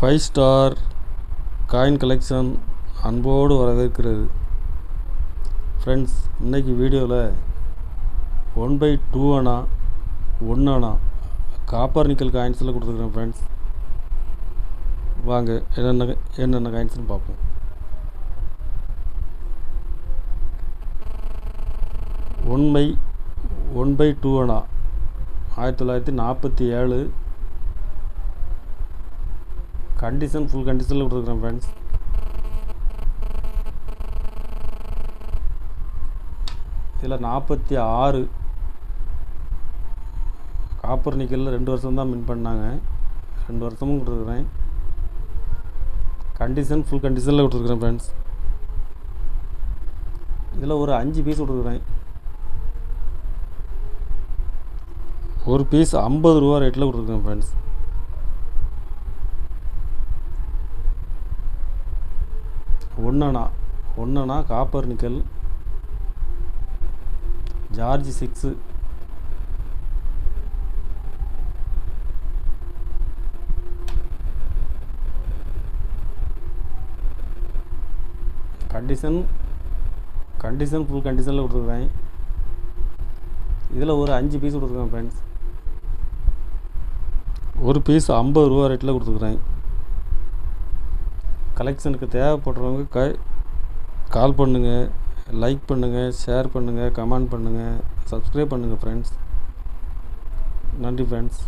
5 star coin collection அன்போடு வரவேற்கிறது. Friends, இன்றைக்கி வீடியோவில் 1/2 அணா 1 அணா காப்பர் நிக்கல் காயின்ஸில் கொடுத்துருக்குறேன். ஃப்ரெண்ட்ஸ், வாங்க என்னென்ன காயின்ஸ்னு பார்ப்போம். ஒன் பை டூ அணா 1947 கண்டிஷன் ஃபுல் கண்டிஷனில் கொடுத்துருக்குறேன். ஃப்ரெண்ட்ஸ், இதில் 46 காப்பர் நிக்கலில் 2 வருஷம் தான் மின் பண்ணாங்க. 2 வருஷமும் கொடுத்துருக்குறேன். கண்டிஷன் ஃபுல் கண்டிஷனில் கொடுத்துருக்குறேன். ஃப்ரெண்ட்ஸ், இதில் ஒரு 5 பீஸ் கொடுத்துருக்குறேன். ஒரு பீஸ் 50 ரூபா ரேட்டில் கொடுத்துருக்குறேன். ஃப்ரெண்ட்ஸ், ஒன்று anna copper nickel George 6 condition full கண்டிஷனில் கொடுத்துருக்குறேன். இதில் ஒரு 5 பீஸ் கொடுத்துருக்கேன். ஃப்ரெண்ட்ஸ், ஒரு பீஸ் 50 ரூபா ரேட்டில் கொடுத்துருக்குறேன். கலெக்ஷனுக்கு தேவைப்படுறவங்க கால் பண்ணுங்கள், லைக் பண்ணுங்கள், ஷேர் பண்ணுங்கள், கமெண்ட் பண்ணுங்கள், சப்ஸ்கிரைப் பண்ணுங்கள். ஃப்ரெண்ட்ஸ், நன்றி. ஃப்ரெண்ட்ஸ்.